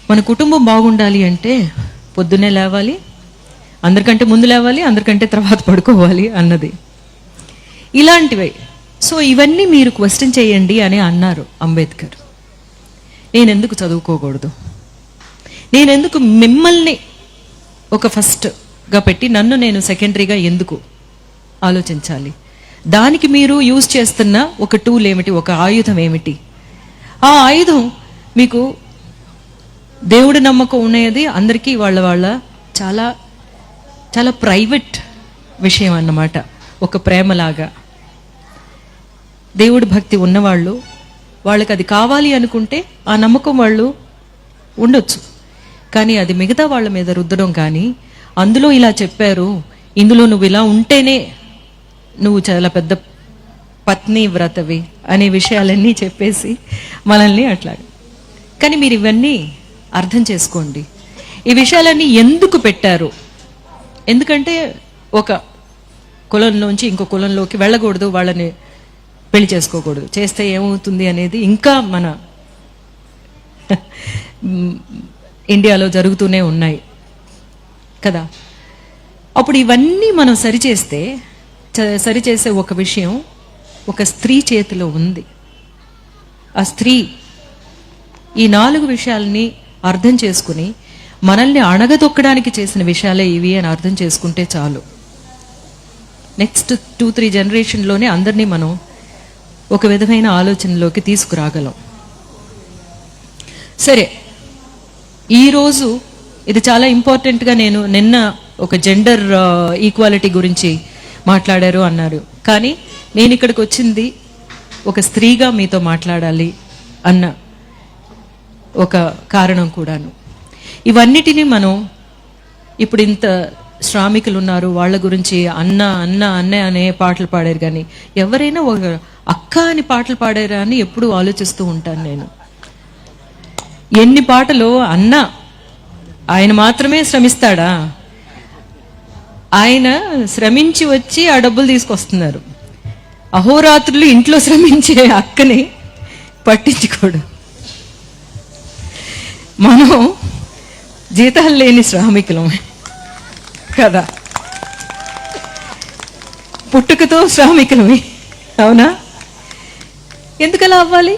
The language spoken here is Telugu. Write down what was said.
మన కుటుంబం బాగుండాలి అంటే పొద్దున్నే లేవాలి, అందరికంటే ముందు లేవాలి, అందరికంటే తర్వాత పడుకోవాలి అన్నది. ఇలాంటివే. సో ఇవన్నీ మీరు క్వశ్చన్ చేయండి అని అన్నారు అంబేద్కర్. నేనెందుకు చదువుకోకూడదు? నేనెందుకు మిమ్మల్ని ఒక ఫస్ట్గా పెట్టి నన్ను నేను సెకండరీగా ఎందుకు ఆలోచించాలి? దానికి మీరు యూజ్ చేస్తున్న ఒక టూల్ ఏమిటి, ఒక ఆయుధం ఏమిటి? ఆ ఆయుధం మీకు దేవుడి నమ్మకం ఉన్నది అందరికీ వాళ్ళ వాళ్ళ చాలా చాలా ప్రైవేట్ విషయం అన్నమాట. ఒక ప్రేమలాగా దేవుడి భక్తి ఉన్నవాళ్ళు, వాళ్ళకి అది కావాలి అనుకుంటే ఆ నమ్మకం వాళ్ళు ఉండొచ్చు. కానీ అది మిగతా వాళ్ళ మీద రుద్దడం కానీ, అందులో ఇలా చెప్పారు, ఇందులో నువ్వు ఇలా ఉంటేనే నువ్వు చాలా పెద్ద పత్ని వ్రతవి అనే విషయాలన్నీ చెప్పేసి మనల్ని అట్లా. కానీ మీరు ఇవన్నీ అర్థం చేసుకోండి. ఈ విషయాలన్నీ ఎందుకు పెట్టారు? ఎందుకంటే ఒక కులంలోంచి ఇంకో కులంలోకి వెళ్ళకూడదు, వాళ్ళని పెళ్లి చేసుకోకూడదు, చేస్తే ఏమవుతుంది అనేది ఇంకా మన ఇండియాలో జరుగుతూనే ఉన్నాయి కదా. అప్పుడు ఇవన్నీ మనం సరిచేసే ఒక విషయం ఒక స్త్రీ చేతిలో ఉంది. ఆ స్త్రీ ఈ 4 విషయాల్ని అర్థం చేసుకుని మనల్ని అణగదొక్కడానికి చేసిన విషయాలే ఇవి అని అర్థం చేసుకుంటే చాలు. నెక్స్ట్ 2-3 జనరేషన్లోనే అందరినీ మనం ఒక విధమైన ఆలోచనలోకి తీసుకురాగలం. సరే, ఈరోజు ఇది చాలా ఇంపార్టెంట్గా, నేను నిన్న ఒక జెండర్ ఈక్వాలిటీ గురించి మాట్లాడారు అన్నారు, కానీ నేను ఇక్కడికి వచ్చింది ఒక స్త్రీగా మీతో మాట్లాడాలి అన్న ఒక కారణం కూడాను. ఇవన్నిటినీ మనం ఇప్పుడు ఇంత శ్రామికులు ఉన్నారు, వాళ్ళ గురించి అన్న అన్న అన్న అనే పాటలు పాడారు, కానీ ఎవరైనా ఒక అక్క అని పాటలు పాడారా అని ఎప్పుడు ఆలోచిస్తూ ఉంటాను నేను. ఎన్ని పాటలు అన్న, ఆయన మాత్రమే శ్రమిస్తాడా? ఆయన శ్రమించి వచ్చి ఆ డబ్బులు తీసుకొస్తున్నారు. అహోరాత్రులు ఇంట్లో శ్రమించే అక్కని పట్టించుకోడు. మనం జీతాలు లేని శ్రామికులమే కదా, పుట్టుకతో శ్రామికులమే, అవునా? ఎందుకలా అవ్వాలి?